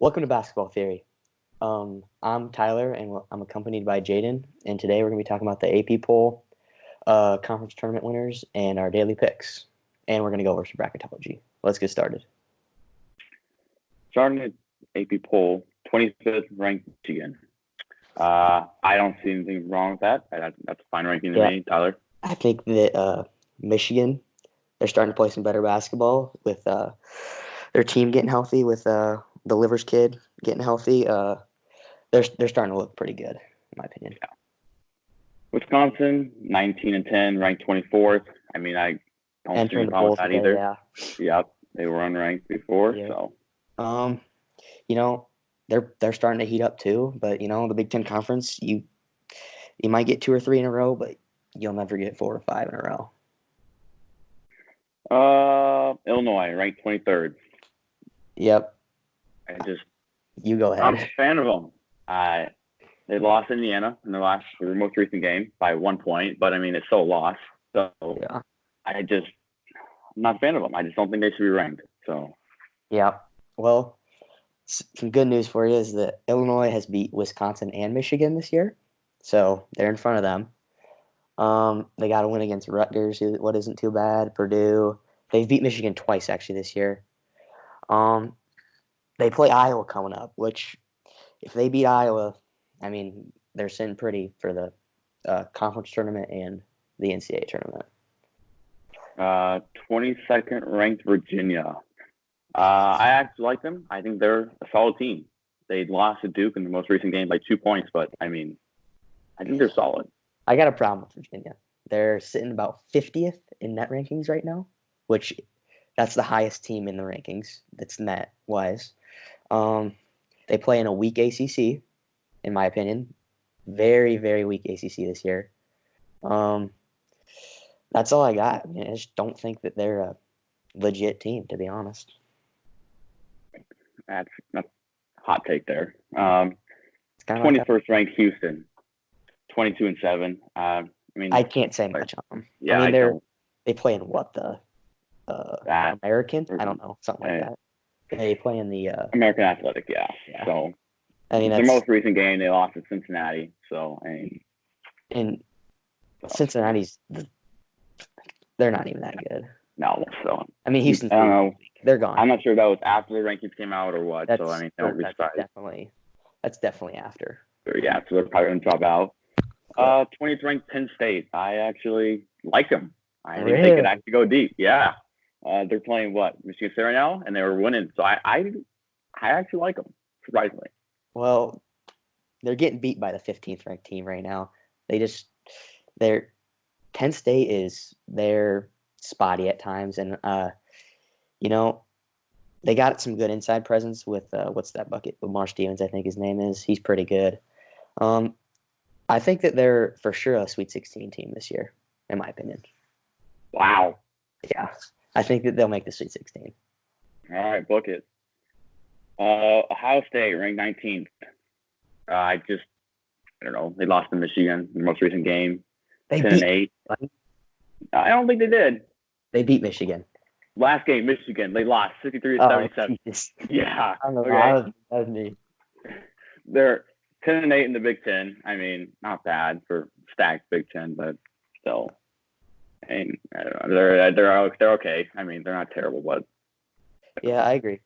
Welcome to Basketball Theory. I'm Tyler, and I'm accompanied by Jaden. And today we're going to be talking about the AP poll, conference tournament winners, and our daily picks. And we're going to go over some bracketology. Let's get started. Starting at AP poll, 25th ranked Michigan. I don't see anything wrong with that. That's a fine ranking to me, Tyler. I think that Michigan, they're starting to play some better basketball with their team getting healthy, with the Livers kid getting healthy. They're starting to look pretty good, in my opinion. Yeah. Wisconsin, 19-10, ranked 24th. I mean, I don't see any problem with that either. Yeah. Yep, they were unranked before, yeah. so. They're starting to heat up too. But the Big Ten Conference, you might get 2 or 3 in a row, but you'll never get 4 or 5 in a row. Illinois, ranked 23rd. Yep. You go ahead. I'm a fan of them. They lost Indiana in their most recent game by 1 point, but I mean, it's still a loss. So yeah. I'm not a fan of them. I just don't think they should be ranked. So. Yeah. Well, some good news for you is that Illinois has beat Wisconsin and Michigan this year, so they're in front of them. They got a win against Rutgers, what isn't too bad. Purdue. They've beat Michigan twice actually this year. They play Iowa coming up, which if they beat Iowa, I mean, they're sitting pretty for the conference tournament and the NCAA tournament. 22nd ranked Virginia. I actually like them. I think they're a solid team. They lost to Duke in the most recent game by 2 points, but I mean, I think they're solid. I got a problem with Virginia. They're sitting about 50th in net rankings right now, which that's the highest team in the rankings that's net-wise. They play in a weak ACC, in my opinion. Very, very weak ACC this year. That's all I got. I just don't think that they're a legit team, to be honest. That's a hot take there. 21st ranked Houston, 22-7. I mean, I can't say much on them. Yeah, I mean, they play in what, the American? I don't know, something like that. They play in the American Athletic, yeah. So I mean, their most recent game they lost to Cincinnati. So Cincinnati's they're not even that good. No, so I mean, Houston's. I don't know. They're gone. I'm not sure if that was after the rankings came out or what. So I mean, don't be surprised. That's definitely after. Yeah, so they're probably going to drop out. 20th ranked Penn State. I actually like them. I think they could actually go deep. Yeah. They're playing Michigan State right now, and they were winning. So I actually like them, surprisingly. Well, they're getting beat by the 15th ranked team right now. Penn State is they're spotty at times, and they got some good inside presence with what's that bucket? Lamar Stevens, I think his name is. He's pretty good. I think that they're for sure a Sweet 16 team this year, in my opinion. Wow. Yeah. I think that they'll make the Sweet 16. All right, book it. Ohio State ranked 19th. I don't know. They lost to Michigan in the most recent game. They 10-8. I don't think they did. They beat Michigan. Last game, Michigan. They lost 63-77. Yeah. I don't know. Okay. That was me. They're 10-8 in the Big Ten. I mean, not bad for stacked Big Ten, but still. And I don't know. They're okay. I mean, they're not terrible, but yeah, I agree.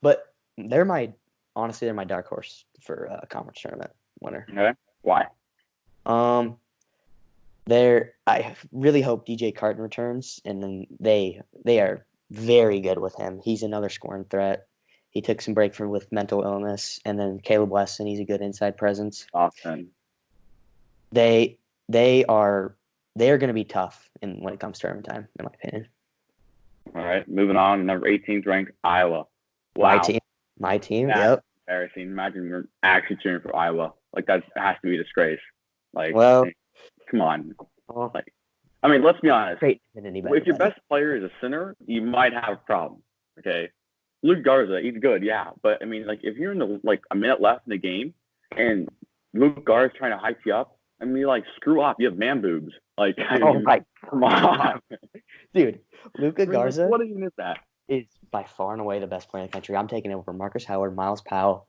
But they're my dark horse for a conference tournament winner. Okay. Why? I really hope DJ Carton returns, and then they are very good with him. He's another scoring threat. He took some break with mental illness, and then Caleb Weston, he's a good inside presence. Awesome. They are going to be tough when it comes to tournament time, in my opinion. All right, moving on. Number 18th ranked Iowa. Wow. My team. That's yep. Embarrassing. Imagine you're actually cheering for Iowa. That has to be a disgrace. Come on. Let's be honest. If your best player is a center, you might have a problem. Okay. Luke Garza, he's good, yeah. But I mean, if you're in a minute left in the game and Luke Garza's trying to hype you up, I mean, screw off. You have man boobs. Come on. Dude, Luka Garza. What even is that? is by far and away the best player in the country. I'm taking him over Marcus Howard, Miles Powell,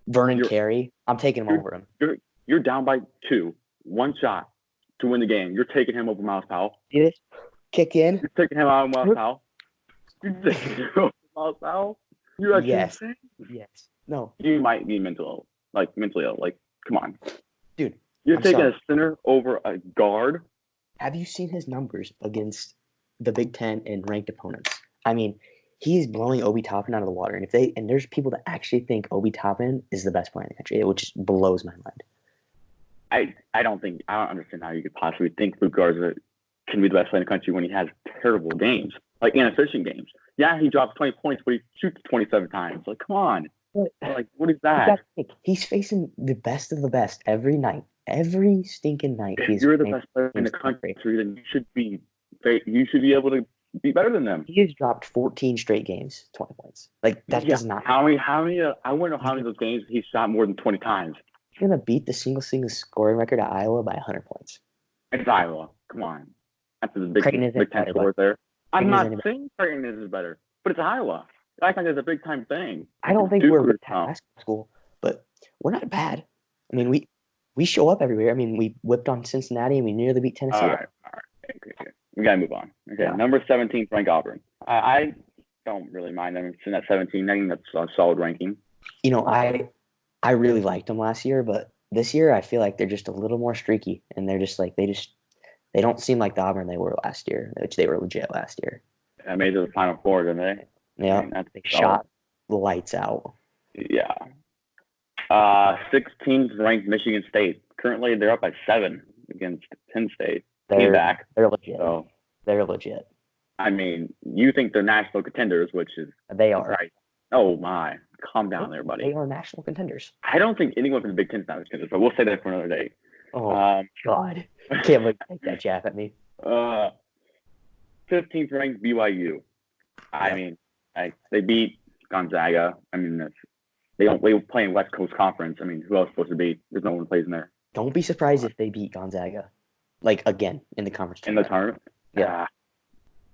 Vernon Carey. I'm taking him over him. You're down by 2, 1 shot to win the game. You're taking him over Miles Powell. See this? Kick in. You're taking him out of Miles Powell. You're taking him over Miles Powell. You're actually insane. Yes. No. You might be mentally ill. Like, come on. Dude. You're taking a center over a guard. Have you seen his numbers against the Big Ten and ranked opponents? I mean, he's blowing Obi Toppin out of the water. And there's people that actually think Obi Toppin is the best player in the country, which blows my mind. I don't understand how you could possibly think Luka Garza can be the best player in the country when he has terrible games, like inefficient games. Yeah, he drops 20 points, but he shoots 27 times. Like, come on. Like, what is that? He's facing the best of the best every night. Every stinking night. If you're the best player in the country, then you should be able to be better than them. He has dropped 14 straight games, 20 points. Like, that does not. How many? I wonder how many of those games he shot more than 20 times. He's gonna beat the single scoring record at Iowa by 100 points. It's Iowa. Come on. That's the Big Ten score there. I'm not saying Creighton is better, but it's Iowa. I think it's a big time thing. I don't think we're a big time basketball school, but we're not bad. I mean, we show up everywhere. I mean, we whipped on Cincinnati and we nearly beat Tennessee. All right. Okay. We gotta move on. Okay, number 17, Frank Auburn. I don't really mind them sitting at 17. I think that's a solid ranking. You know, I really liked them last year, but this year I feel like they're just a little more streaky, and they're just like they don't seem like the Auburn they were last year, which they were legit last year. I made it to the Final Four, didn't they? Yeah, they shot the lights out. Yeah. 16th ranked Michigan State. Currently, they're up by 7 against Penn State. They're back. They're legit. So, they're legit. I mean, you think they're national contenders, which is they are. Right. Oh my, calm down there, buddy. They are national contenders. I don't think anyone from the Big Ten is national contenders, but we'll say that for another day. Oh God, I can't believe you take that jab at me. 15th ranked BYU. I mean, they beat Gonzaga. I mean, they play in West Coast Conference. I mean, who else is supposed to beat? There's no one who plays in there. Don't be surprised if they beat Gonzaga, like again in the conference. In the tournament. Yeah.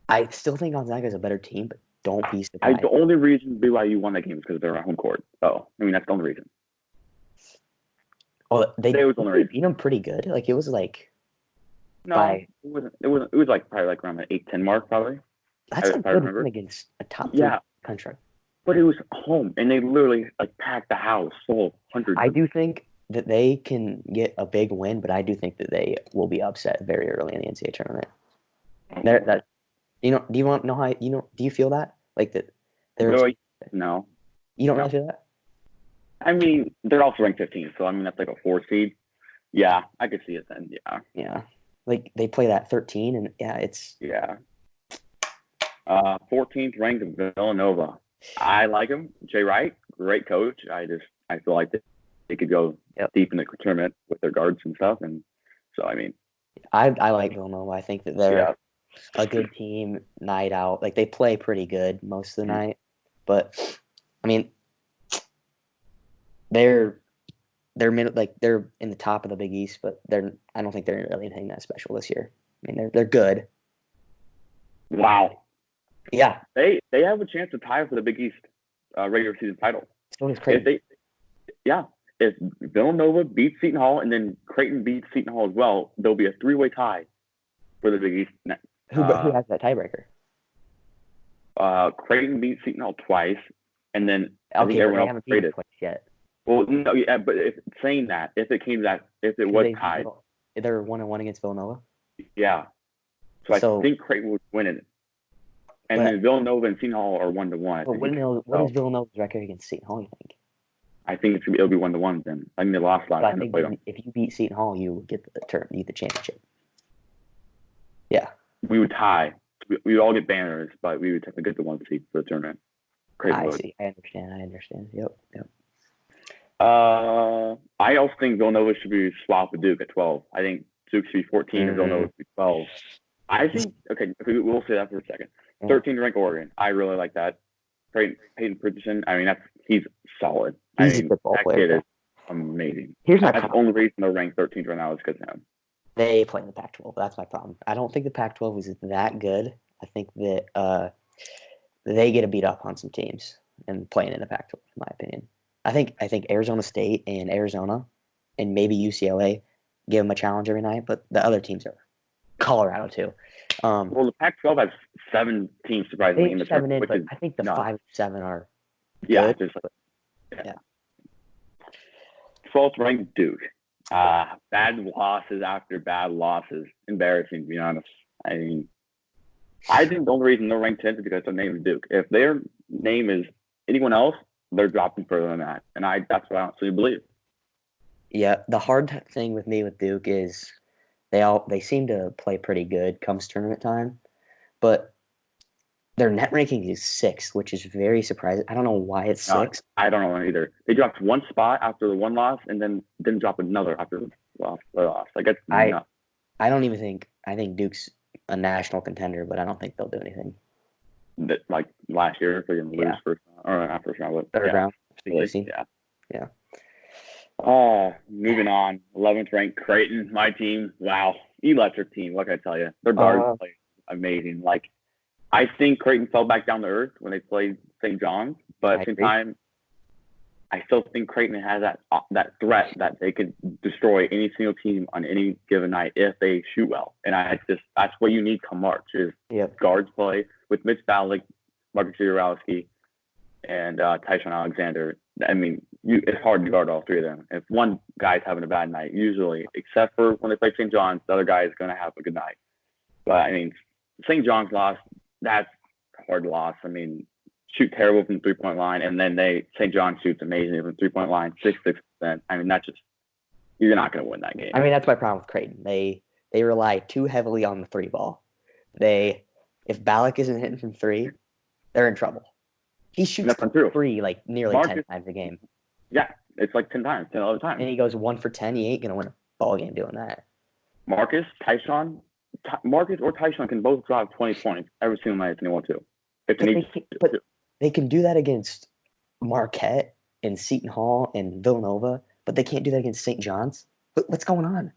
I still think Gonzaga is a better team, but don't be surprised. The only reason BYU won that game is because they're on home court. So I mean, that's the only reason. Well, they beat them pretty good. Like it was like. No, it wasn't. It was like probably like around the 8-10 mark, probably. That's a good win against a top 3 country. But it was home, and they literally like packed the house full, hundreds. I do think that they can get a big win, but I do think that they will be upset very early in the NCAA tournament. Do you want to know how? Do you feel that like that? No. You don't really feel that? I mean, they're also ranked 15, so I mean that's like a 4 seed. Yeah, I could see it then. Yeah. Yeah. Like they play that 13, and it's 14th ranked Villanova. I like him. Jay Wright, great coach. I feel like they could go deep in the tournament with their guards and stuff, and so I mean, I like Villanova. I think that they're a good team night out. Like they play pretty good most of the night, but I mean, they're in the top of the Big East, but I don't think they're really anything that special this year. I mean, they're good. Wow. Yeah. They have a chance to tie for the Big East regular season title. It's crazy. If Villanova beats Seton Hall and then Creighton beats Seton Hall as well, there'll be a 3-way tie for the Big East. Who has that tiebreaker? Creighton beat Seton Hall twice, and then they haven't beat it twice yet. Well, no, but if it was tied, they're 1-1 against Villanova. Yeah, so I think Creighton would win it, and then Villanova and Seton Hall are 1-1. But what is Villanova's record against Seton Hall? You think? I think it'll be 1-1 then. I think they lost last time they played them. If you beat Seton Hall, you get the championship. Yeah. We would tie. We would all get banners, but we would technically get the 1 seed for the tournament. I see. I understand. Yep. I also think Villanova should be swapped with Duke at 12. I think Duke should be 14 and Villanova should be 12. I think, we'll say that for a second. 13 ranked Oregon. I really like that. Peyton Pritchard, I mean, he's solid. He's a good ball player. Kid is amazing. Here's my problem. That's the only reason they're ranked 13th right now is because of him. They play in the Pac-12. That's my problem. I don't think the Pac-12 is that good. I think that they get to beat up on some teams and playing in the Pac-12, in my opinion. I think Arizona State and Arizona and maybe UCLA give them a challenge every night, but the other teams are Colorado too. Well, the Pac-12 has 7 teams surprisingly in the tournament, but I think the 5 and 7 are yeah, good. Yeah. 12th ranked Duke. Bad losses after bad losses. Embarrassing, to be honest. I mean, I think the only reason they're ranked 10th is because their name is Duke. If their name is anyone else, they're dropping further than that, and that's what I honestly believe. Yeah, the hard thing with me with Duke is they seem to play pretty good comes tournament time, but their net ranking is 6th, which is very surprising. I don't know why it's 6th. I don't know either. They dropped one spot after the one loss, and then didn't drop another after the loss. I don't even think. I think Duke's a national contender, but I don't think they'll do anything. Like last year, if they're going to lose first or not first round, but third round. Yeah. Moving on. 11th ranked Creighton, my team. Wow, electric team. What can I tell you? Their guards play amazing. Like, I think Creighton fell back down to earth when they played St. John's, but at the same time, I still think Creighton has that threat that they could destroy any single team on any given night if they shoot well. And that's what you need come March is guards play with Mitch Ballick, Marcus Zegarowski, and Tyshawn Alexander. I mean, it's hard to guard all 3 of them. If one guy's having a bad night, usually, except for when they play St. John's, the other guy is going to have a good night. But, I mean, St. John's loss, that's a hard loss. I mean, shoot terrible from the 3-point line, and then St. John shoots amazing from the 3-point line, 66%. I mean, you're not going to win that game. I mean, that's my problem with Creighton. They rely too heavily on the 3 ball. If Ballick isn't hitting from 3, they're in trouble. He shoots from 3 like nearly 10 times a game. Yeah, it's like 10 times, 10 other times. And he goes 1 for 10. He ain't going to win a ball game doing that. Marcus or Tyshawn can both drop 20 points every single night if they want to. But they can do that against Marquette and Seton Hall and Villanova, but they can't do that against St. John's. What's going on?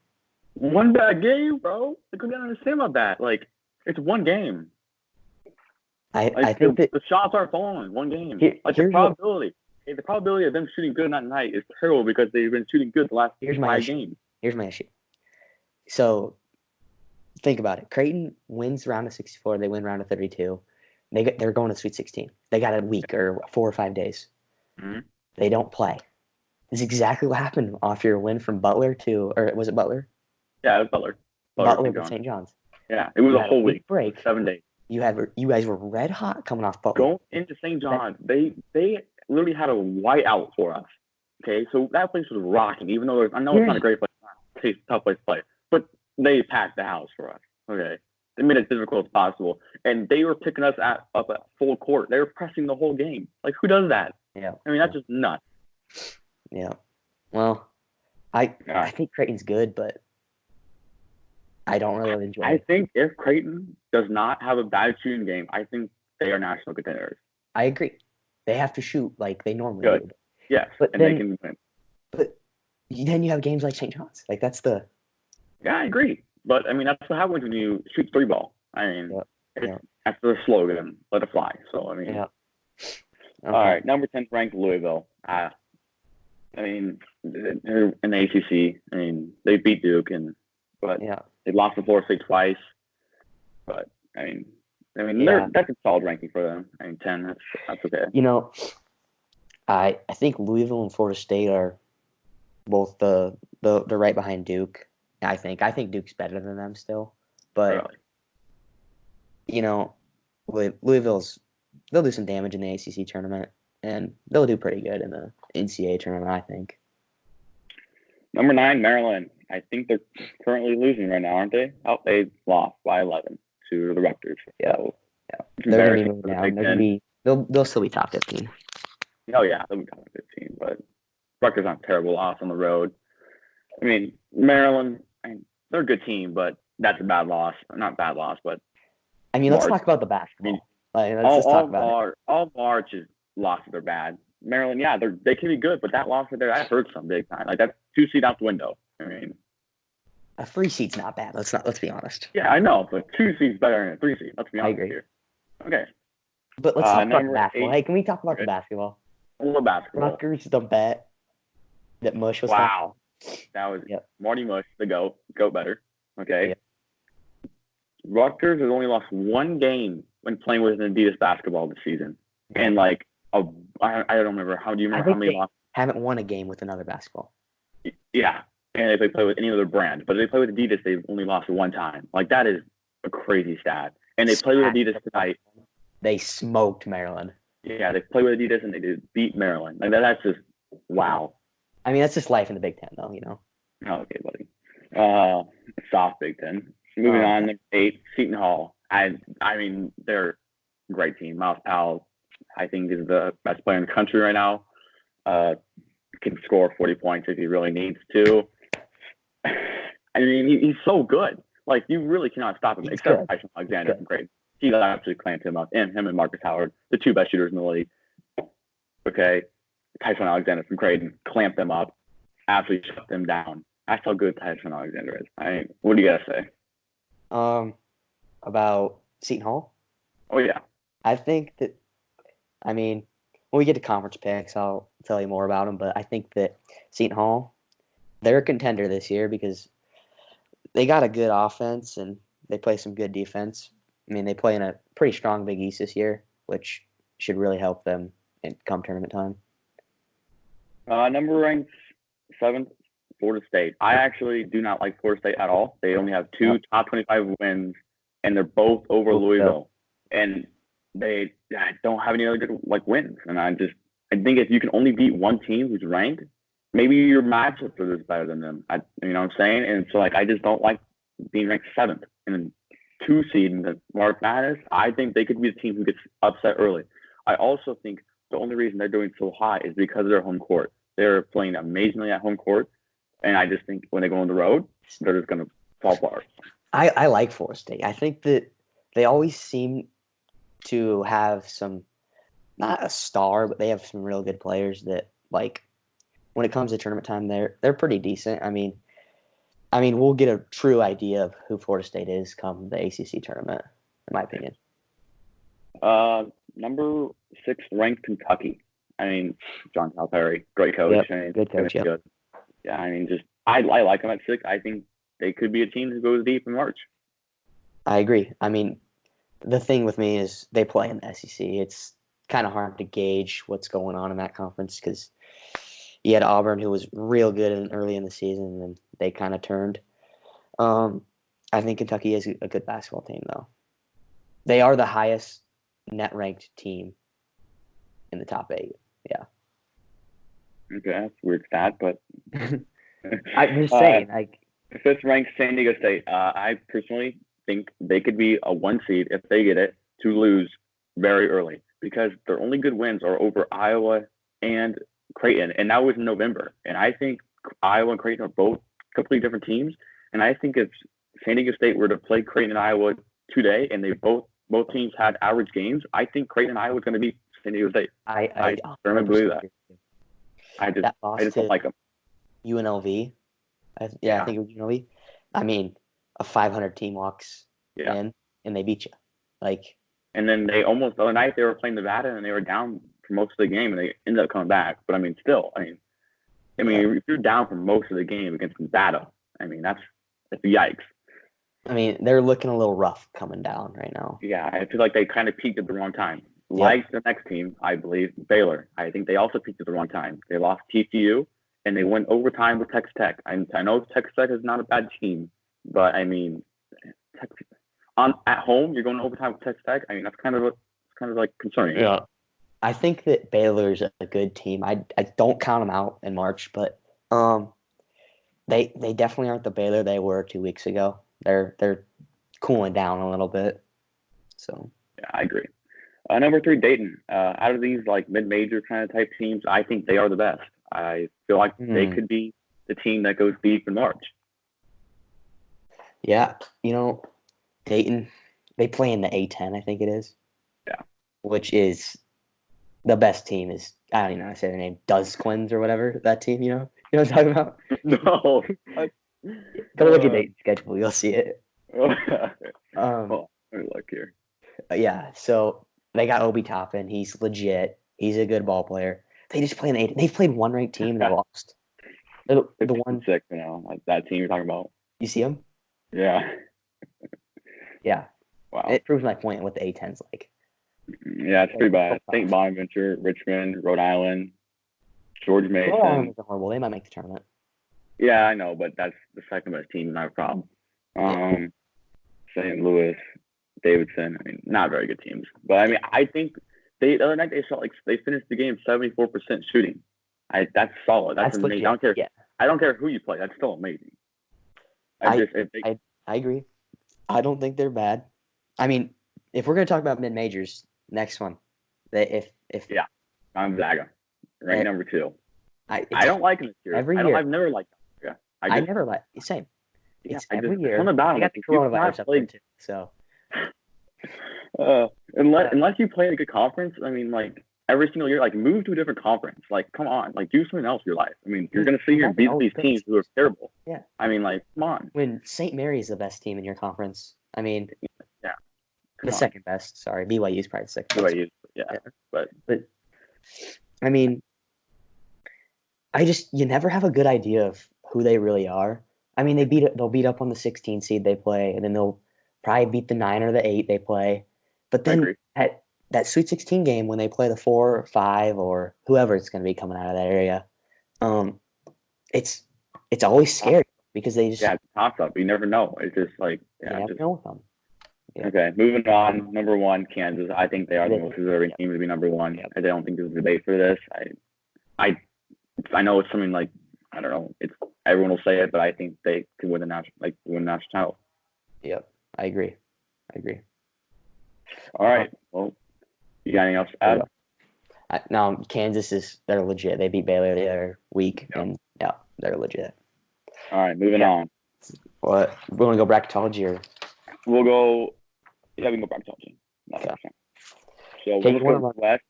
One bad game, bro. I couldn't understand about that. Like, it's one game. I think that the shots are falling. One game. The probability of them shooting good that night is terrible because they've been shooting good the last 5 games. Here's my issue. So, think about it. Creighton wins round of 64. They win round of 32. They're going to Sweet 16. They got a week or 4 or 5 days. Mm-hmm. They don't play. This is exactly what happened off your win from Butler or was it Butler? Yeah, it was Butler. Butler to St. John's. Yeah, it was a whole week break. 7 days. You guys were red hot coming off Butler. Going into St. John's, they literally had a whiteout for us. Okay, so that place was rocking. Even though I know it's not a great place, it's a tough place to play, but they packed the house for us. Okay, they made it as difficult as possible, and they were picking us up at full court. They were pressing the whole game. Like, who does that? Yeah, I mean, that's just nuts. Yeah, well, I think Creighton's good, but I don't really enjoy it. I think if Creighton does not have a bad shooting game, I think they are national contenders. I agree. They have to shoot like they normally do. Yes, but and they can win. But then you have games like St. John's. Like, that's the... Yeah, I agree. But, I mean, that's what happens when you shoot 3 ball. I mean, that's the slogan, let it fly. So, I mean... Yeah. Okay. All right, number 10 ranked Louisville. I mean, they're in the ACC. I mean, they beat Duke, but they lost to Florida State twice. But, I mean, that's a solid ranking for them. I mean, 10, that's okay. You know, I think Louisville and Florida State are both they're right behind Duke. I think Duke's better than them still, but really? You know, they'll do some damage in the ACC tournament, and they'll do pretty good in the NCAA tournament, I think. Number 9, Maryland. I think they're currently losing right now, aren't they? Oh, they lost by 11 to the Rutgers. Yeah, they're going to be moving down. They'll still be top 15. Oh yeah, they'll be top 15, but Rutgers on a terrible loss on the road. I mean, Maryland, they're a good team, but that's a bad loss. Not bad loss, but I mean, let's talk about the basketball. Let's talk about it. All March's losses are bad. Maryland, yeah, they can be good, but that loss right there, that hurts them big time. Like, that's 2 seed out the window. I mean, a 3 seed's not bad. Let's be honest. Yeah, I know, but 2 seed's better than a 3 seed. Let's be honest here. I agree. Okay. But let's talk about the basketball. Hey, can we talk about the basketball? What basketball? Rutgers, the bet that Mush was Wow. That was Marty Mush, the GOAT. GOAT better. Okay. Yep. Rutgers has only lost one game when playing with an Adidas basketball this season. And I don't remember. Do you remember how many lost? Haven't won a game with another basketball. Yeah. And if they play with any other brand. But if they play with Adidas, they've only lost one time. That is a crazy stat. And they play with Adidas tonight. They smoked Maryland. Yeah, they play with Adidas and they did beat Maryland. That's just wow. I mean, that's just life in the Big Ten, though, Okay, buddy. Soft Big Ten. Moving on, number 8, Seton Hall. I mean, they're a great team. Miles Powell, I think, is the best player in the country right now. Can score 40 points if he really needs to. I mean, he's so good. You really cannot stop him, except for Tyson Alexander from Creighton. He actually clamped him up, and him and Marcus Howard, the 2 best shooters in the league. Okay, Tyson Alexander from Creighton clamped them up, absolutely shut them down. That's how good Tyson Alexander is. What do you gotta say? About Seton Hall? Oh yeah. I think that, when we get to conference picks, I'll tell you more about them. But I think that Seton Hall, they're a contender this year because they got a good offense and they play some good defense. They play in a pretty strong Big East this year, which should really help them come tournament time. Number ranked 7th, Florida State. I actually do not like Florida State at all. They only have 2 top 25 wins, and they're both over Louisville. And they don't have any other good wins. And I think if you can only beat one team who's ranked, maybe your matchup is better than them. You know what I'm saying? And so I just don't like being ranked 7th and 2 seed in the March Madness. I think they could be the team who gets upset early. I also think the only reason they're doing so high is because of their home court. They're playing amazingly at home court, and I just think when they go on the road, they're just going to fall apart. I like Florida State. I think that they always seem to have some, not a star, but they have some real good players that, when it comes to tournament time, they're pretty decent. I mean, we'll get a true idea of who Florida State is come the ACC tournament, in my opinion. Number 6 ranked Kentucky. John Calipari, great coach. Yep, good coach. Good. Yeah, I like them at 6. I think they could be a team who goes deep in March. I agree. The thing with me is they play in the SEC. It's kind of hard to gauge what's going on in that conference because you had Auburn, who was real good early in the season, and they kind of turned. I think Kentucky is a good basketball team, though. They are the highest net-ranked team in the top 8. Yeah. Okay, that's a weird stat, but I'm just saying. 5th ranked San Diego State. I personally think they could be a 1 seed if they get it to lose very early because their only good wins are over Iowa and Creighton, and that was in November. And I think Iowa and Creighton are both completely different teams. And I think if San Diego State were to play Creighton and Iowa today, and they both teams had average games, I think Creighton and Iowa is going to beat San Diego State. I firmly believe that. I just don't like them. UNLV. I think it was UNLV. A 500 team walks in, and they beat you. And then they almost, the other night, they were playing Nevada, and they were down for most of the game, and they ended up coming back. But, if you're down for most of the game against Nevada, that's yikes. They're looking a little rough coming down right now. Yeah, I feel like they kind of peaked at the wrong time. Like the next team, I believe, Baylor. I think they also peaked at the wrong time. They lost TCU, and they went overtime with Texas Tech. I know Texas Tech is not a bad team, but at home you're going to overtime with Texas Tech. that's kind of concerning. Yeah, I think that Baylor's a good team. I don't count them out in March, but they definitely aren't the Baylor they were 2 weeks ago. They're cooling down a little bit. So yeah, I agree. Number 3, Dayton. Out of these mid-major kind of type teams, I think they are the best. I feel like they could be the team that goes deep in March. Yeah, Dayton, they play in the A10, I think it is. Yeah. Which is the best team is, I don't even know how to say their name, Duzquins or whatever, that team, you know what I'm talking about? No. Go look at Dayton's schedule, you'll see it. Let me look here. Yeah, so They got Obi Toppin. He's legit. He's a good ball player. They just play an 8. They've played one ranked team and they lost. The one 6, like that team you're talking about. You see them? Yeah. Yeah. Wow. It proves my point what the A10's like. Yeah, it's pretty bad. St. Bonaventure, Richmond, Rhode Island, George Mason. Rhode Island is horrible. They might make the tournament. Yeah, I know, but that's the second best team, not a problem. St. Louis, Davidson. I mean, not very good teams, but I mean, I think the other night they finished the game 74% shooting. That's solid. That's amazing. Legit. I don't care. Yeah. I don't care who you play. That's still amazing. I agree. I don't think they're bad. I mean, if we're gonna talk about mid majors, next one, Gonzaga, ranked number 2. I don't like them this year. I've never liked Gonzaga. I never like same. It's every year. Something about them. The coronavirus up there too. So, unless you play in a good conference, I mean, like every single year, like move to a different conference. Like, come on, like do something else with your life. I mean, you're gonna sit here and beat these teams who are terrible. Yeah. I mean, like, come on. When St. Mary's the best team in your conference, I mean, yeah, second best. Sorry, BYU is probably the second. BYU, yeah, but I mean, you never have a good idea of who they really are. I mean, they'll beat up on the 16 seed they play, and then they'll probably beat the 9 or the 8 they play. But then at that Sweet 16 game when they play the 4 or 5 or whoever it's going to be coming out of that area, it's always scary because they just toss up. You never know. It's just like you never know with them. Yeah. Okay, moving on. Number 1, Kansas. I think they are the most deserving team to be number 1. I don't think there's a debate for this. I know it's something like I don't know. It's everyone will say it, but I think they could win the national title. Yep, I agree. All right. Well, you got anything else to add? No, Kansas they're legit. They beat Baylor the other week, and they're legit. All right, moving on. What? We want to go bracketology or? We'll go. Yeah, we can go bracketology. Okay. So we'll go West.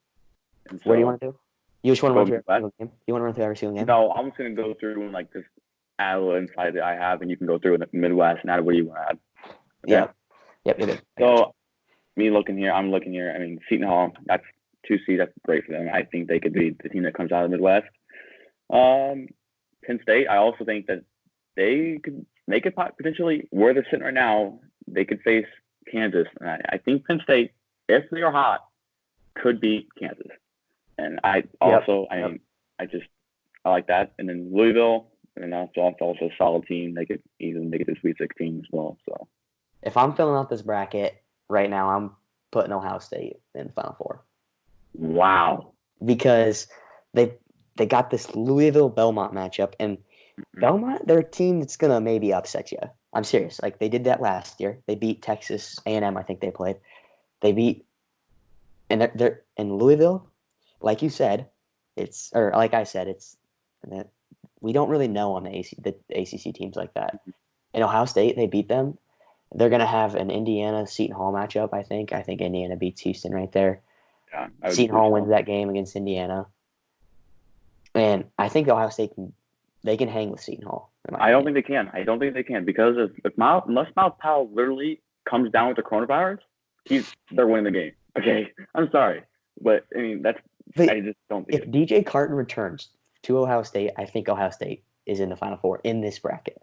What do you want to do? You just want to run through every single game? You want to run through every single game? No, I'm just going to go through and like just add a little insight that I have, and you can go through in the Midwest and add what you want to add. Okay? Yep, you did. So, I'm looking here. I mean, Seton Hall, that's 2 seed. That's great for them. I think they could be the team that comes out of the Midwest. Penn State, I also think that they could make it potentially where they're sitting right now. They could face Kansas. And I think Penn State, if they are hot, could beat Kansas. And I like that. And then Louisville, and that's also a solid team. They could even make it to Sweet 16 as well. So, if I'm filling out this bracket right now, I'm putting Ohio State in the Final Four. Wow! Because they got this Louisville Belmont matchup, and Belmont, they're a team that's gonna maybe upset you. I'm serious. Like they did that last year. They beat Texas A&M. I think they played. They beat, and they're in Louisville. Like you said, like I said, it's that we don't really know on the ACC teams like that. In Ohio State, they beat them. They're going to have an Indiana-Seton Hall matchup, I think. I think Indiana beats Houston right there. Yeah, Seton Hall wins that game against Indiana. And I think Ohio State can hang with Seton Hall. I don't think they can. Because unless Miles Powell literally comes down with the coronavirus, they're winning the game. Okay, I'm sorry. But, I mean, I just don't think if DJ Carton returns to Ohio State, I think Ohio State is in the Final Four in this bracket.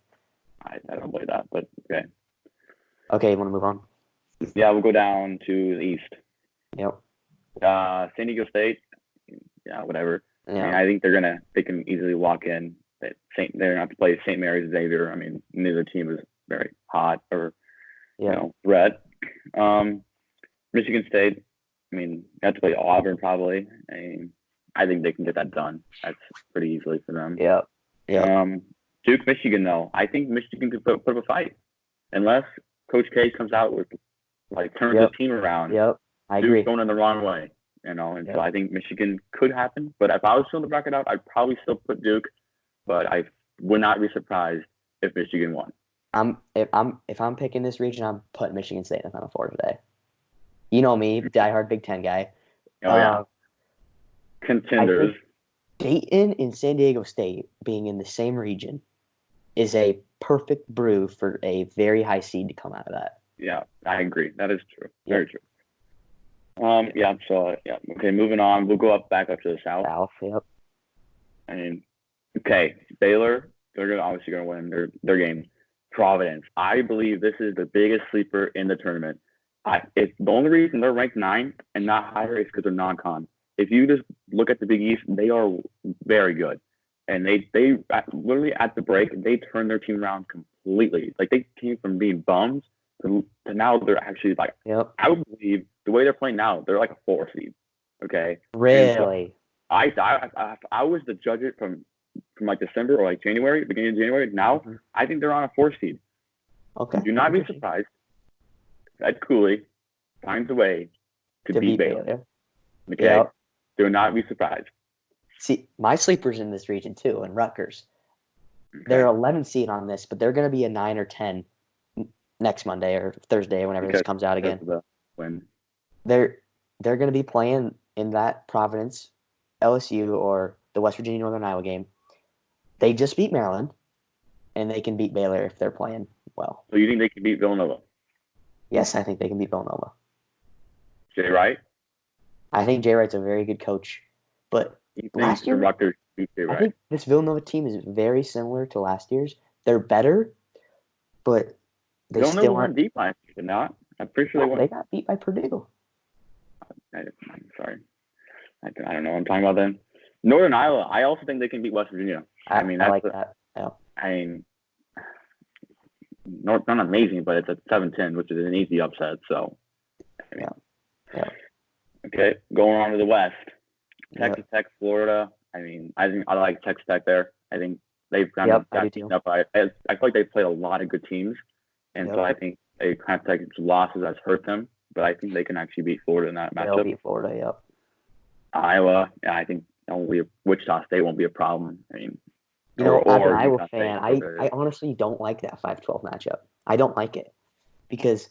I don't believe that, but okay. Okay, you want to move on? Yeah, we'll go down to the East. Yep. San Diego State. Yeah, whatever. Yeah. I mean, I think they can easily walk in. They're gonna have to play St. Mary's Xavier. I mean, neither team is very hot or threat. Michigan State. I mean, you have to play Auburn probably. I think they can get that done. That's pretty easily for them. Yeah. Duke, Michigan, though. I think Michigan could put up a fight. Unless Coach K comes out with, turns the team around. Yep, I agree. Duke's going in the wrong way, so I think Michigan could happen. But if I was filling the bracket out, I'd probably still put Duke. But I would not be surprised if Michigan won. If I'm picking this region, I'm putting Michigan State in the Final Four today. You know me, diehard Big Ten guy. Oh, yeah. Contenders. Dayton and San Diego State being in the same region is a perfect brew for a very high seed to come out of that. Yeah, I agree. That is true. Very true. Yeah. So yeah. Okay. Moving on. We'll go back up to the south. South. Yep. I mean, okay. Baylor. They're obviously gonna win their game. Providence. I believe this is the biggest sleeper in the tournament. It's the only reason they're ranked 9th and not higher is because they're non-con. If you just look at the Big East, they are very good, and they literally at the break they turned their team around completely. Like they came from being bums to now they're actually like. Yep. I would believe the way they're playing now, they're like a 4 seed. Okay. Really? So I was to judge it from like December or like January, beginning of January. Now I think they're on a 4 seed. Okay. Do not be surprised. Ed Cooley finds a way to beat Baylor. Okay. Yep. Do not be surprised. See, my sleeper's in this region too, and Rutgers. Okay. They're 11 seed on this, but they're going to be a 9 or 10 next Monday or Thursday, whenever this comes out again. They're going to be playing in that Providence, LSU, or the West Virginia Northern Iowa game. They just beat Maryland, and they can beat Baylor if they're playing well. So you think they can beat Villanova? Yes, I think they can beat Villanova. Jay Wright? I think Jay Wright's a very good coach, but last year, Rutgers beat Jay Wright? I think this Villanova team is very similar to last year's. They're better, but they still aren't deep last year, did not. I'm pretty sure they got beat by Purdue. I'm sorry. I don't know what I'm talking about then. Northern Iowa, I also think they can beat West Virginia. I like that. Yeah. I mean, not amazing, but it's a 7-10, which is an easy upset. So, yeah. Okay, going on to the West. Texas Tech, Florida. I mean, I like Texas Tech there. I think they've kind of got beaten up. I feel like they've played a lot of good teams, and so I think they kind of take losses has hurt them. But I think they can actually beat Florida in that matchup. They'll beat Florida, yep. Iowa, I think Wichita State won't be a problem. I mean, as an Iowa fan, I honestly don't like that 5-12 matchup. I don't like it because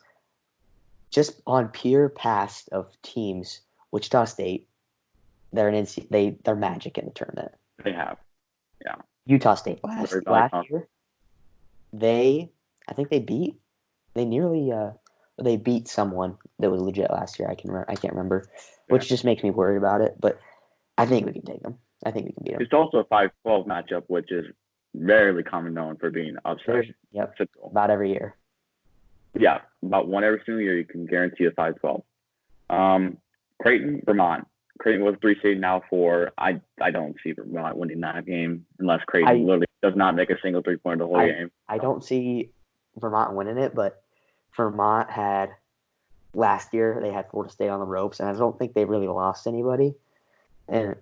just on pure past of teams, Wichita State, they're magic in the tournament. They have, yeah. Utah State last year, I think they beat someone that was legit last year. I can't remember, which just makes me worried about it. But I think we can take them. I think we can beat them. It's also a 5-12 matchup, which is rarely common known for being upset. Yep, about every year. Yeah, about one every single year. You can guarantee a 5-12. Creighton, Vermont. Creighton was 3 seed, now 4. I don't see Vermont winning that game unless Creighton literally does not make a single 3-pointer the whole game. I don't see Vermont winning it, but Vermont had last year they had Florida State on the ropes, and I don't think they really lost anybody. And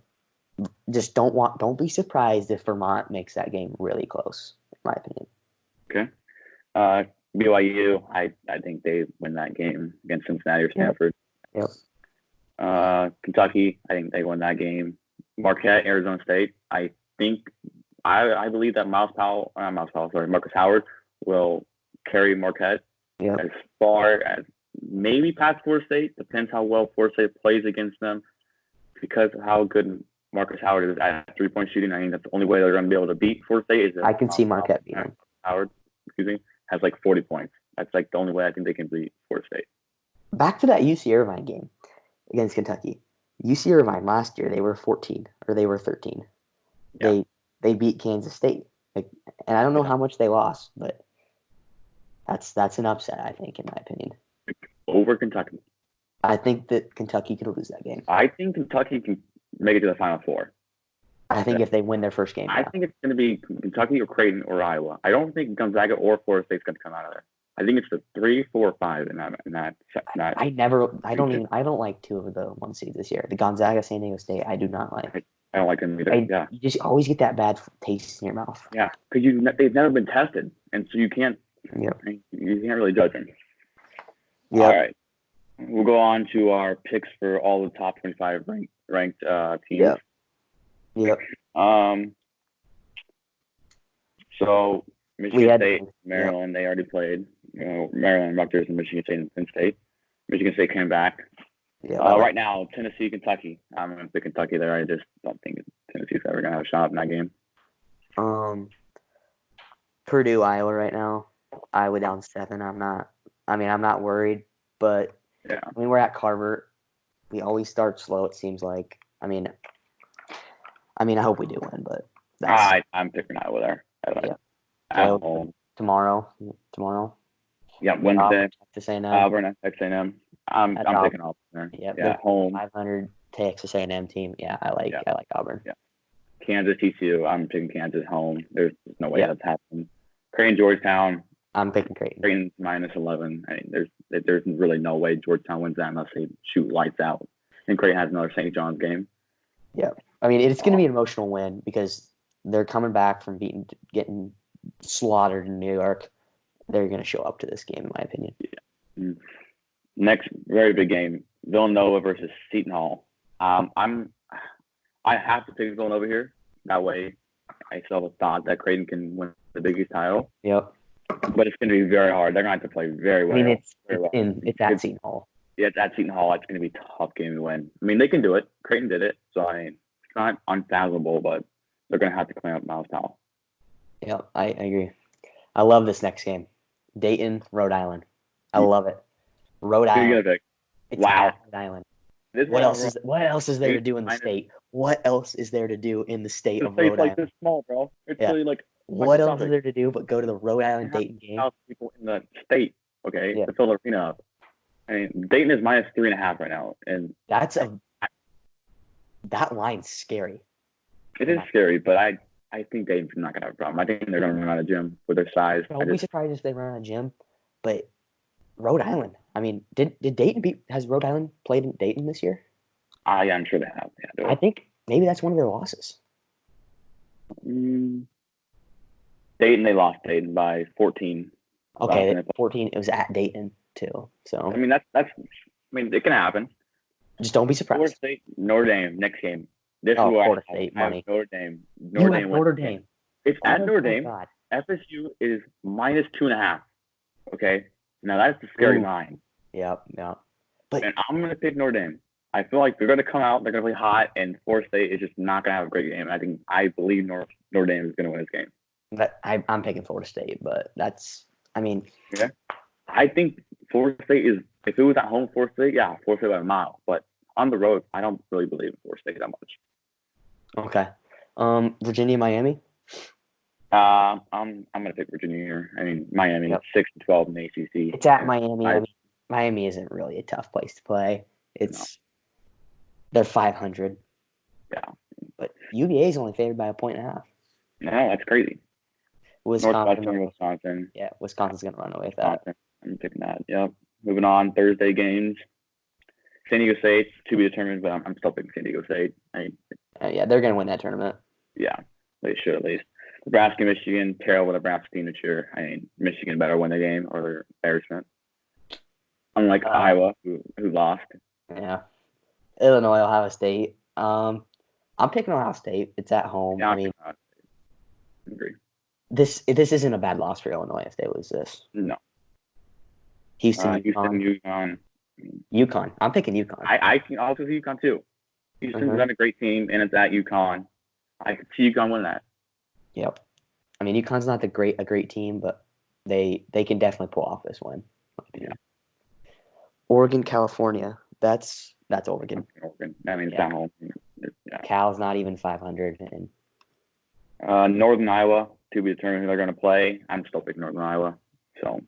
just don't be surprised if Vermont makes that game really close, in my opinion. Okay. BYU, I think they win that game against Cincinnati or Stanford. Yep. Kentucky, I think they win that game. Marquette, Arizona State, I think I believe that Marcus Howard will carry Marquette as far as maybe past Florida State. Depends how well Florida State plays against them because of how good Marcus Howard is at 3-point shooting. I think that's the only way they're going to be able to beat Florida State. I can see Marquette beating Howard. Has like 40 points. That's like the only way I think they can beat Florida State. Back to that UC Irvine game against Kentucky. UC Irvine last year, they were 14 or they were 13. Yeah. They beat Kansas State. And I don't know how much they lost, but that's an upset, I think, in my opinion. Over Kentucky. I think that Kentucky could lose that game. I think Kentucky can make it to the Final Four. I think if they win their first game. I think it's going to be Kentucky or Creighton or Iowa. I don't think Gonzaga or Florida State's going to come out of there. I think it's the 3, 4, 5 in that. I don't like 2 of the 1 seeds this year. The Gonzaga, San Diego State, I do not like. I don't like them either. You just always get that bad taste in your mouth. Yeah, because they've never been tested, and so you can't. Yep. You can't really judge them. Yep. All right, we'll go on to our picks for all the top 25 ranked teams. Yep. So Michigan State, Maryland, they already played. Maryland, Rutgers, and Michigan State and Penn State. Michigan State came back. Yeah. Right now, Tennessee, Kentucky. I'm going to pick Kentucky there. I just don't think Tennessee's ever going to have a shot in that game. Purdue, Iowa right now. Iowa down 7. I'm not worried, but we're at Carver. We always start slow. It seems like. I mean, I hope we do win, but I'm picking Iowa there. Yeah. At home tomorrow. Yeah, Wednesday. Texas A&M. Auburn at Texas A&M. I'm picking Auburn there. Yeah, home. 500 Texas A&M team. Yeah, I like Auburn. Yeah. Kansas TCU. I'm picking Kansas home. There's no way that's happening. Creighton Georgetown. I'm picking Creighton. Creighton's -11. I mean, there's really no way Georgetown wins that unless they shoot lights out. And Creighton has another St. John's game. Yeah, I mean it's going to be an emotional win because they're coming back from getting slaughtered in New York. They're going to show up to this game, in my opinion. Yeah. Next very big game: Villanova versus Seton Hall. I have to pick Villanova here. That way, I still have a thought that Creighton can win the Big East title. Yep. But it's going to be very hard. They're going to have to play very well. I mean, it's at Seton Hall. Yeah, it's at Seton Hall. It's going to be a tough game to win. I mean, they can do it. Creighton did it. So, I mean, it's not unfathomable, but they're going to have to clean up Miles Powell. Yeah, I agree. I love this next game. Dayton, Rhode Island. I love it. Rhode Island. Who are you going to pick? It's Rhode Island. What else is there to do in the state? What else is there to do in the state of Rhode Island? This small, bro. It's really like. What else is there to do but go to the Rhode Island Dayton game? People in the state, okay, to fill the arena up. I mean, Dayton is -3.5 right now, and that line's scary. It is scary, but I think Dayton's not gonna have a problem. I think they're gonna run out of gym with their size. Don't be surprised if they run out of gym, but Rhode Island. I mean, did Dayton has Rhode Island played in Dayton this year? Yeah, I'm sure they have. Yeah, I think maybe that's one of their losses. Dayton, they lost Dayton by 14. Okay, 14. It was at Dayton too. So I mean, that's. I mean, it can happen. Just don't be surprised. Florida State, Notre Dame next game. This is Florida State money. Notre Dame. Notre Dame. It's at Notre Dame. God. FSU is -2.5. Okay, now that's a scary line. Yeah. But I'm gonna pick Notre Dame. I feel like they're gonna come out. They're gonna play hot, and Florida State is just not gonna have a great game. I believe Notre Dame is gonna win this game. But I'm picking Florida State, but yeah. I think Florida State is, if it was at home, Florida State by a mile. But on the road, I don't really believe in Florida State that much. Okay. Virginia, Miami. I'm gonna pick Virginia here. I mean, Miami 6-12 in the ACC. It's at Miami. Miami isn't really a tough place to play. They're 500. Yeah. But UVA is only favored by 1.5. No, that's crazy. Wisconsin. Yeah, Wisconsin's going to run away with that. I'm picking that. Yep. Moving on, Thursday games. San Diego State, to be determined, but I'm still picking San Diego State. They're going to win that tournament. Yeah, they should at least. Nebraska, Michigan, terrible Nebraska team this year. I mean, Michigan better win the game or they're embarrassment. Unlike Iowa, who lost. Yeah. Illinois, Ohio State. I'm picking Ohio State. It's at home. Yeah, I agree. This isn't a bad loss for Illinois if they lose this. No. Houston, UConn. UConn. I'm picking UConn. I can also see UConn too. Houston's got a great team, and it's at UConn. I could see UConn win that. Yep. I mean, UConn's not a great team, but they can definitely pull off this win. Yeah. Oregon, California. That's Oregon. Oregon. I mean, it's at home. Yeah. Cal's not even 500. And Northern Iowa, to be determined who they're going to play. I'm still picking Northern Iowa. So.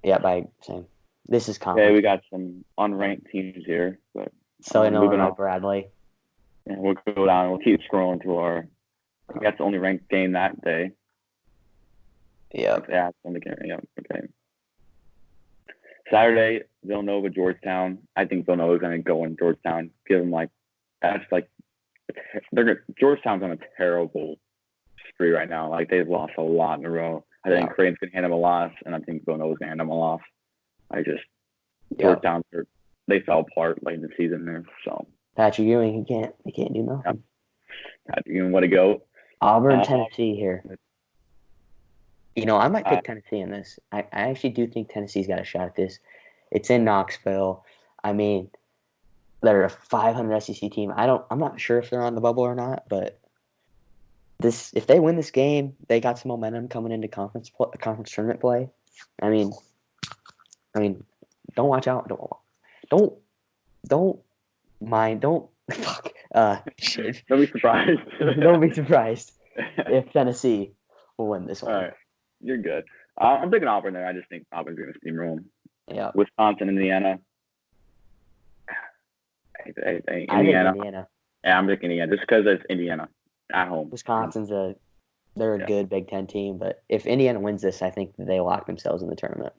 Yeah, same. This is conference. Okay, we got some unranked teams here, but Illinois, Bradley. And we'll go down. We'll keep scrolling to our. That's the only ranked game that day. Yeah. Yeah, it's only game. Yeah. Okay. Saturday, Villanova, Georgetown. I think Villanova is going to go in Georgetown. Give them Georgetown's on a terrible spree right now. Like they've lost a lot in a row. I think Creighton's going to hand them a loss, and I think Villanova's going to hand them a loss. Georgetown, they fell apart late in the season there. So Patrick Ewing, he can't do nothing. Yeah. Patrick Ewing, what a go. Auburn, Tennessee here. I might pick Tennessee in this. I actually do think Tennessee's got a shot at this. It's in Knoxville. I mean, they're a 500 SEC team. I'm not sure if they're on the bubble or not, but if they win this game, they got some momentum coming into conference tournament play. I mean, don't watch out. Don't mind. Don't fuck. Shit. Don't be surprised. Don't be surprised if Tennessee will win this one. All right, you're good. I'm picking Auburn there. I just think Auburn's going to steamroll them. Yeah. Wisconsin, Indiana. I think Indiana. Yeah, I'm picking Indiana just because it's Indiana at home. Wisconsin's they're a good Big Ten team, but if Indiana wins this, I think they lock themselves in the tournament.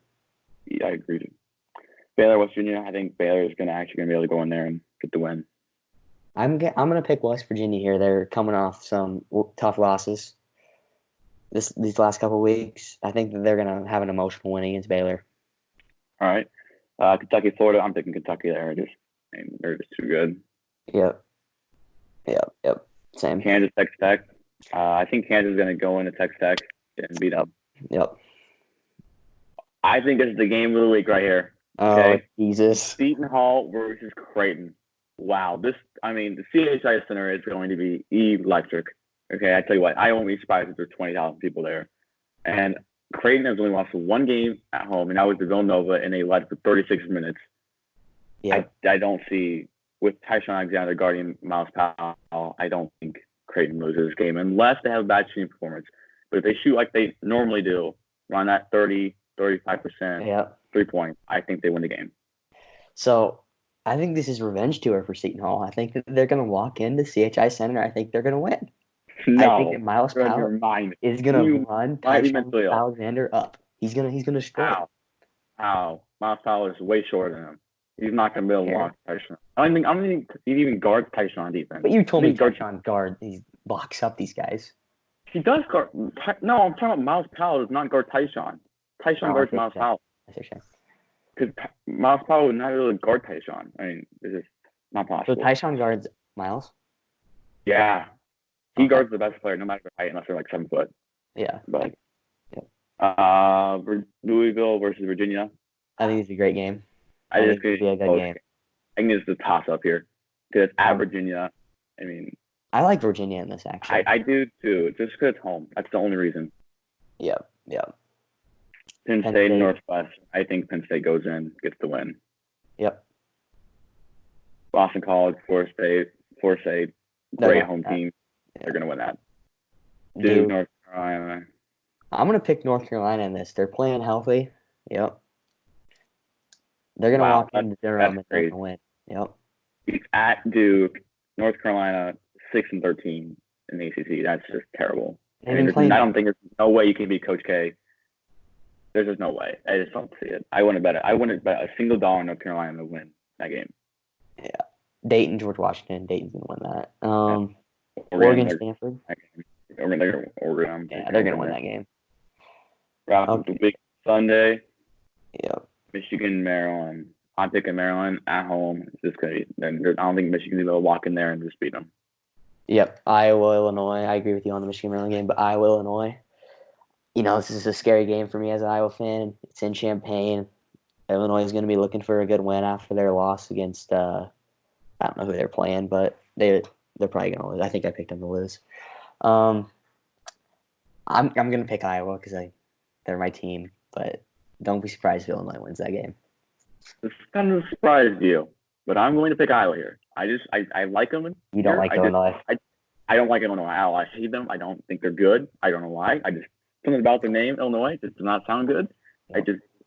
Yeah, I agree. Baylor, West Virginia. I think Baylor is going to be able to go in there and get the win. I'm going to pick West Virginia here. They're coming off some tough losses these last couple of weeks. I think that they're going to have an emotional win against Baylor. All right. Kentucky, Florida. I'm picking Kentucky there. They're just too good. Yep. Same. Kansas, Texas Tech. I think Kansas is going to go into Texas Tech and beat them. Yep. I think this is the game of the week right here. Okay? Oh, Jesus. Seton Hall versus Creighton. Wow. The CHI Center is going to be electric. Okay, I tell you what, I won't be surprised if there's 20,000 people there. And Creighton has only lost one game at home, and that was to Villanova, and they led for 36 minutes. Yeah. I don't see, with Tyshon Alexander guarding Miles Powell, I don't think Creighton loses this game unless they have a bad shooting performance. But if they shoot like they normally do, around that 30, 35% 3-point, I think they win the game. So I think this is revenge tour for Seton Hall. I think that they're going to walk into CHI Center. I think they're going to win. No, I think that Miles Powell is going to run Tyshon Alexander up. He's going to destroy. How? Miles Powell is way shorter than him. He's not going to be able to block Tyshon. I don't think he even guards Tyshon on defense. But you told me Tyshon guard. He blocks up these guys. He does guard. No, I'm talking about Miles Powell does not guard Tyshon. Tyshon guards Miles Powell. Because Miles Powell would not be able to guard Tyshon. I mean, it's just not possible. So Tyshon guards Miles? Yeah. He guards the best player, no matter their height, unless they're like 7 foot. Yeah. But Louisville versus Virginia. I think it's a great game. I think it's a good game. I think it's a toss-up here. Because it's at Virginia. I mean, I like Virginia in this, actually. I do, too. Just because it's home. That's the only reason. Yep. Penn State, Northwest. I think Penn State goes in, gets the win. Yep. Boston College, Florida State. Great home team. They're going to win that. Duke, North Carolina. I'm going to pick North Carolina in this. They're playing healthy. Yep. They're going to walk into Durham and they're going to win. Yep. It's at Duke, North Carolina, 6-13 in the ACC. That's just terrible. I don't think there's no way you can beat Coach K. There's just no way. I just don't see it. I wouldn't bet a single dollar on North Carolina to win that game. Yeah. Dayton, George Washington. Dayton's going to win that. Oregon, Stanford. Oregon. Yeah, they're going to win that game. Big Sunday. Yeah. Michigan, Maryland. I'm picking Maryland at home. It's just going to be. I don't think Michigan's going to walk in there and just beat them. Yep. Iowa, Illinois. I agree with you on the Michigan-Maryland game, but Iowa, Illinois. This is a scary game for me as an Iowa fan. It's in Champaign. Illinois is going to be looking for a good win after their loss against I don't know who they're playing, but they're probably going to lose. I think I picked them to lose. I'm going to pick Iowa because they're my team, but don't be surprised if Illinois wins that game. This kind of surprised you, but I'm going to pick Iowa here. I like them. You don't like Illinois? I don't like Illinois. I hate them. I don't think they're good. I don't know why. Something about their name, Illinois, just does not sound good. Yeah.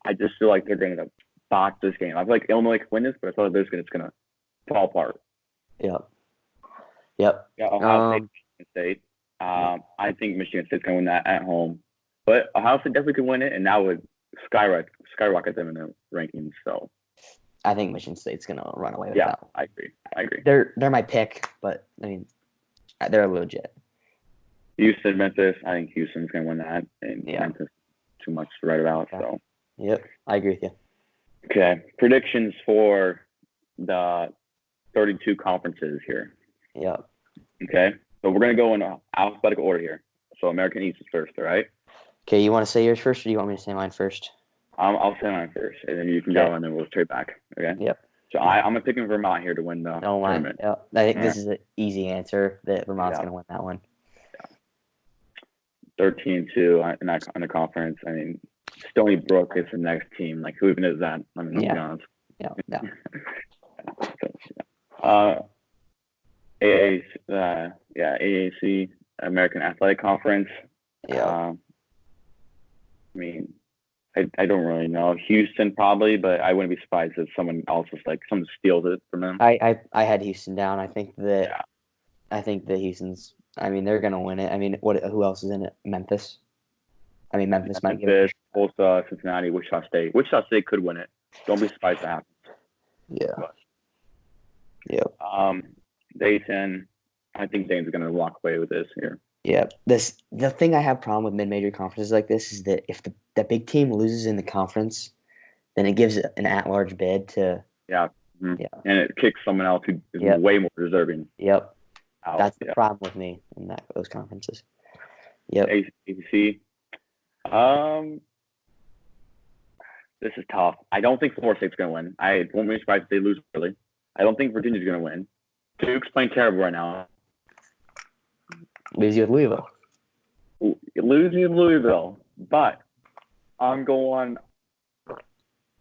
I just feel like they're going to box this game. I feel like Illinois can win this, but I feel like it's going to fall apart. Yep. Yeah, Ohio State, Michigan State. I think Michigan State's going to win that at home. But Ohio State definitely could win it, and that would skyrocket them in the rankings. So I think Michigan State's going to run away with that. I agree. They're my pick, but, I mean, they're legit. Houston, Memphis. I think Houston's going to win that, and Memphis too much to write about. Okay. So. Yep, I agree with you. Okay, predictions for the 32 conferences here. Yep. Okay, so we're going to go in alphabetical order here. So American East is first, all right? Okay, you want to say yours first, or do you want me to say mine first? I'll say mine first, and then you can go, and then we'll trade back. Okay. Yep. So I'm picking Vermont here to win the tournament. Yep. I think this is an easy answer that Vermont's going to win that one. 13-2 in the conference. I mean, Stony Brook is the next team. Like, who even is that? I mean, let's be honest. Yeah. AAC, American Athletic Conference. Yeah. I mean, I don't really know. Houston probably, but I wouldn't be surprised if someone else was like someone steals it from them. I had Houston down. I think that Houston's. I mean, they're gonna win it. I mean, who else is in it? Memphis. I mean, Memphis might get it. Tulsa, Cincinnati, Wichita State. Wichita State could win it. Don't be surprised if that happens. Yeah. But, yep. Dayton. I think Dayton's gonna walk away with this here. Yeah. The thing I have problem with mid-major conferences like this is that if the big team loses in the conference, then it gives an at-large bid to. Yeah. Mm-hmm. Yeah. And it kicks someone else who is way more deserving. Yep. Out. That's the problem with me in those conferences. Yep. ACC. This is tough. I don't think Florida State's going to win. I won't be surprised if they lose early. I don't think Virginia's going to win. Duke's playing terrible right now. Leaves you with Louisville. Lose you with Louisville. But I'm going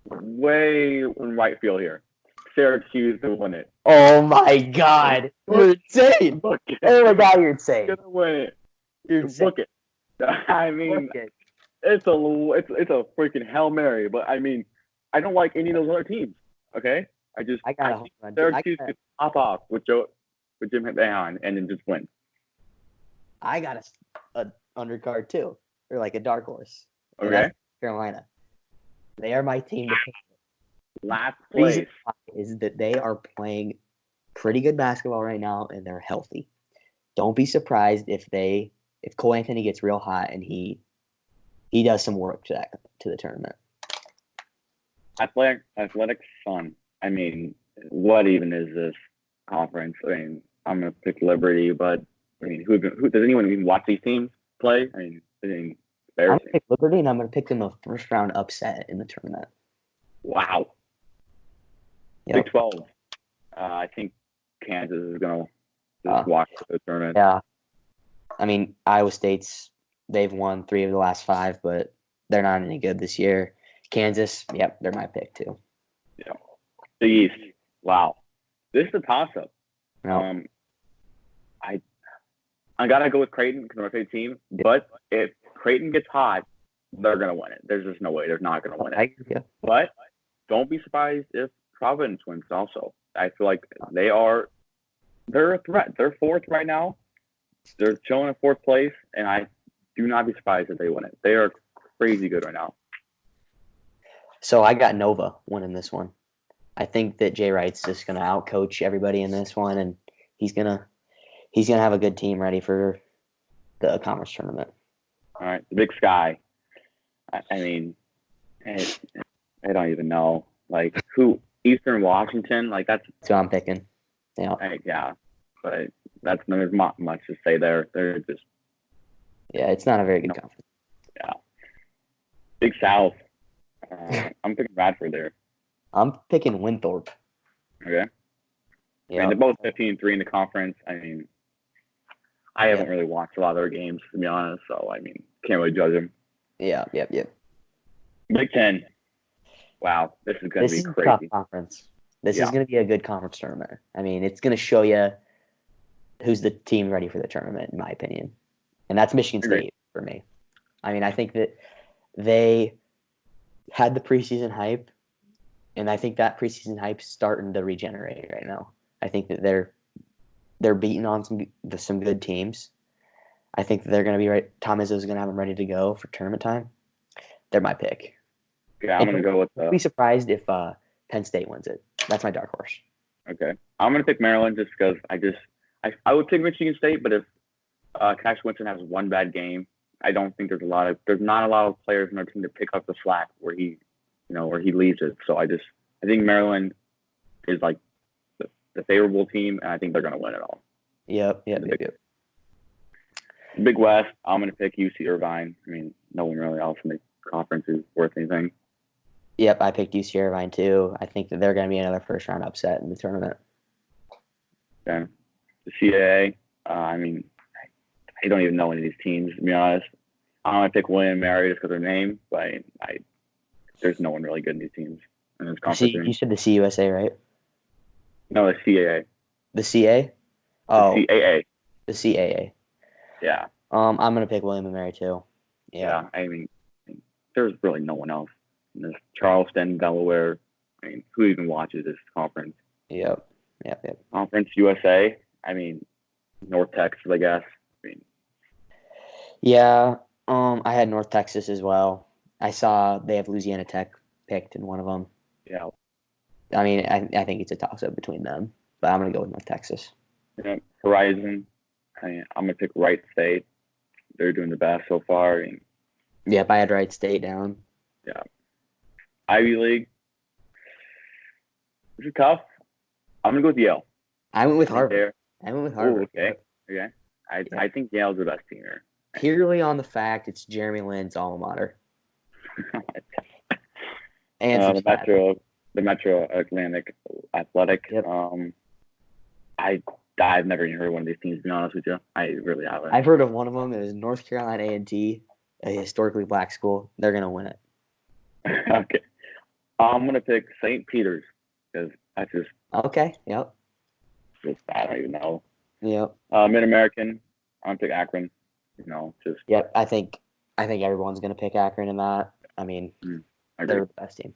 way in right field here. Syracuse to win it. Oh my God. You're insane. Oh my God, you're insane. You're going to win it. You're book it. I mean, it's a freaking Hail Mary, but I mean, I don't like any of those other teams. Okay? I think Syracuse could pop off with Jim Boeheim and then just win. I got a undercard too, or like a dark horse. Okay. Carolina. They are my team to pick. Last place is that they are playing pretty good basketball right now and they're healthy. Don't be surprised if Cole Anthony gets real hot and he does some work to the tournament. Athletics fun. I mean, what even is this conference? I mean, I'm gonna pick Liberty, but I mean, who does anyone even watch these teams play? I mean, I'm gonna pick Liberty, and I'm gonna pick them a first round upset in the tournament. Wow. Yep. Big 12. I think Kansas is gonna just walk the tournament. Yeah. I mean, Iowa they've won 3 of the last 5, but they're not any good this year. Kansas, yep, they're my pick too. Yeah. The East. Wow. This is a toss-up. No. I gotta go with Creighton because they're my favorite team. But if Creighton gets hot, they're gonna win it. There's just no way they're not gonna win it. But don't be surprised if Providence wins also. I feel like they're a threat. They're 4th right now. They're chilling in 4th place, and I do not be surprised if they win it. They are crazy good right now. So I got Nova winning this one. I think that Jay Wright's just gonna outcoach everybody in this one, and he's gonna have a good team ready for the conference tournament. All right, the Big Sky. I mean, I don't even know. Like, who? Eastern Washington? Like, that's who I'm picking. Yeah. Yeah, but there's not much to say there. They're just. Yeah, it's not a very good conference. Yeah. Big South. I'm picking Radford there. I'm picking Winthrop. Okay. Yeah. I mean, they're both 15-3 in the conference. I mean, I haven't really watched a lot of their games, to be honest, so, I mean, can't really judge them. Yeah. Big Ten. Wow, this is going to be crazy. This is a tough conference. This is going to be a good conference tournament. I mean, it's going to show you who's the team ready for the tournament, in my opinion. And that's Michigan State for me. I mean, I think that they had the preseason hype, and I think that preseason hype's starting to regenerate right now. I think that they're beating on some good teams. I think that they're going to be right. Tom Izzo's going to have them ready to go for tournament time. They're my pick. Yeah, I'm going to go with. I'd be surprised if Penn State wins it. That's my dark horse. Okay, I'm going to pick Maryland just because I would pick Michigan State, but if Cash Winston has one bad game, I don't think there's not a lot of players in our team to pick up the slack where he leaves it. So I think Maryland is like the favorable team, and I think they're going to win it all. Yep. Big West, I'm going to pick UC Irvine. I mean, no one really else in the conference is worth anything. Yep, I picked UC Irvine too. I think that they're going to be another first round upset in the tournament. Okay. The CAA, I mean, I don't even know any of these teams, to be honest. I want to pick William & Mary just because of their name, but there's no one really good in these teams in this conference. You said the CUSA, right? No, the CAA. The CA? Oh. The CAA. The CAA. Yeah. I'm going to pick William & Mary, too. Yeah, I mean, there's really no one else. There's Charleston, Delaware. I mean, who even watches this conference? Yep. Conference USA. I mean, North Texas, I guess. I mean, yeah. I had North Texas as well. I saw they have Louisiana Tech picked in one of them. Yeah. I mean, I think it's a toss-up between them, but I'm going to go with North Texas. Yeah, Horizon. I'm going to pick Wright State. They're doing the best so far. Yep, I had Wright State down. Yeah. Ivy League. This is tough. I'm going to go with Yale. I went with Harvard. Ooh, okay. I think Yale's the best team here. Purely on the fact it's Jeremy Lin's alma mater. And the Metro Atlantic Athletic. Yep. I've never even heard of one of these teams, to be honest with you. I really haven't. I've heard of one of them. It was North Carolina A&T, a historically black school. They're going to win it. Okay. I'm going to pick St. Peter's because that's just... Okay, yep. I don't even know. Yep. Mid-American, I'm going to pick Akron. Yep, I think everyone's going to pick Akron in that. I mean, they're the best team.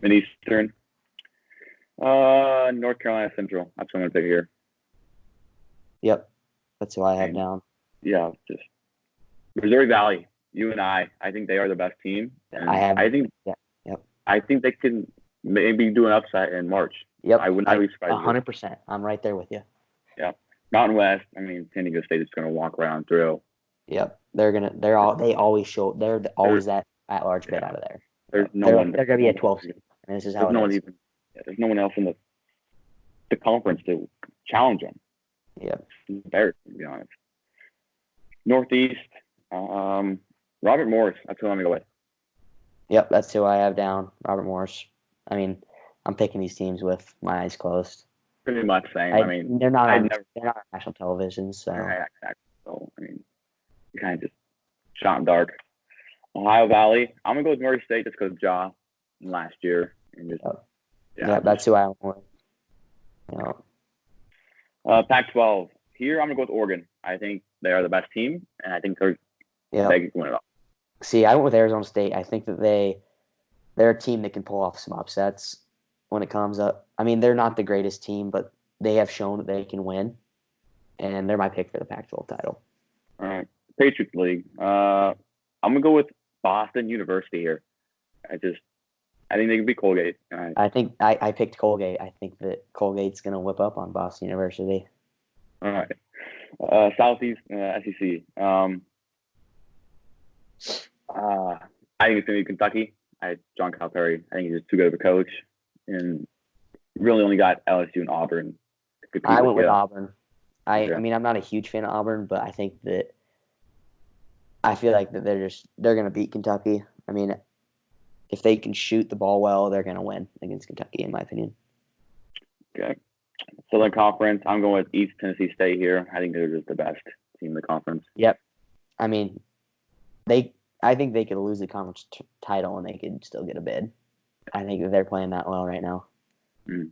Mid-Eastern. North Carolina Central. That's what I'm going to pick here. Yep. That's who I have down. Yeah, just Missouri Valley. UNI. I think they are the best team. I think they can maybe do an upset in March. Yep. I would not be surprised. 100%. I'm right there with you. Yeah. Mountain West. I mean, San Diego State is going to walk around through. Yep. They always show. They're always that at-large bid out of there. There's no one. They're going to be a 12 seed. And this is how there's no one else in the conference to challenge them. Yep. Embarrassing, to be honest. Northeast. Robert Morris. That's who I'm going to go with. Yep, that's who I have down. Robert Morris. I mean, I'm picking these teams with my eyes closed. Pretty much same. They're not on national television, so. Exactly. So, I mean, you kind of just shot in dark. Ohio Valley. I'm going to go with Murray State just because of Ja last year. And just, that's who I want. Pac-12. Here, I'm going to go with Oregon. I think they are the best team, and I think they can win it all. See, I went with Arizona State. I think that they're a team that can pull off some upsets when it comes up. I mean, they're not the greatest team, but they have shown that they can win, and they're my pick for the Pac-12 title. All right. Patriots League. I'm going to go with Boston University here. I think they can beat Colgate. I think I picked Colgate. I think that Colgate's going to whip up on Boston University. All right. Southeast SEC. I think it's going to be Kentucky. John Calipari. I think he's just too good of a coach, and really only got LSU and Auburn. I went with Auburn. I mean, I'm not a huge fan of Auburn, but I think that I feel like that they're going to beat Kentucky. I mean, if they can shoot the ball well, they're going to win against Kentucky, in my opinion. Okay. Southern Conference. I'm going with East Tennessee State here. I think they're just the best team in the conference. Yep. I mean, I think they could lose the conference title and they could still get a bid. I think that they're playing that well right now. Mm.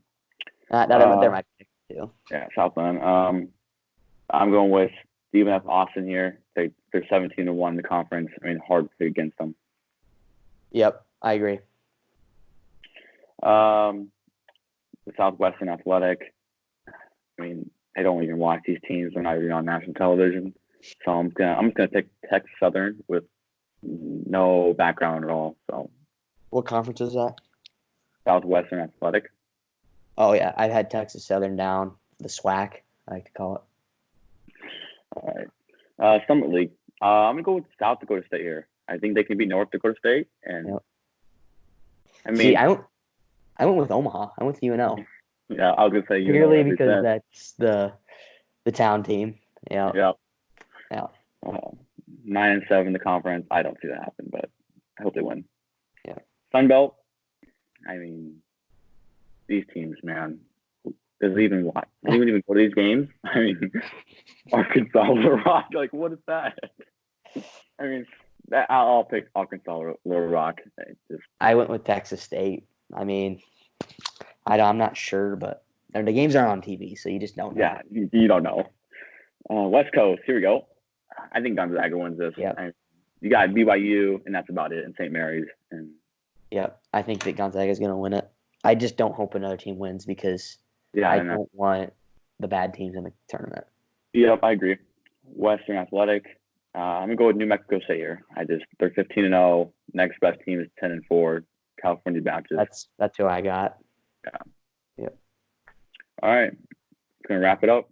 They're my pick too. Yeah, Southland. I'm going with Stephen F. Austin here. They're 17-1 in the conference. I mean, hard to pick against them. Yep, I agree. The Southwestern Athletic. I mean, I don't even watch these teams. They're not even on national television. So I'm just gonna pick Texas Southern with no background at all. So, what conference is that? Southwestern Athletic. Oh yeah, I've had Texas Southern down. The SWAC, I like to call it. All right. Summit League. I'm gonna go with South Dakota State here. I think they can beat North Dakota State, and yep. I mean, see, I went with Omaha. I went with UNL. Yeah, I was gonna say UNL. Purely because that's the town team. Yeah. Yeah. Yeah. 9-7 in the conference. I don't see that happen, but I hope they win. Yeah. Sun Belt. I mean, these teams, man. Does it even watch? Does anyone even go to these games? I mean, Arkansas, Little Rock. Like, what is that? I mean, I'll pick Arkansas, Little Rock. I went with Texas State. I mean, I'm not sure, but And the games aren't on TV, so you just don't know. Yeah, you don't know. West Coast, here we go. I think Gonzaga wins this. Yeah. You got BYU, and that's about it, and St. Mary's. Yeah, I think that Gonzaga is going to win it. I just don't hope another team wins because I don't want the bad teams in the tournament. Yep, I agree. Western Athletic. I'm gonna go with New Mexico State here. They're 15-0. Next best team is 10-4. California bounces. That's who I got. Yeah. Yep. All right. Gonna wrap it up.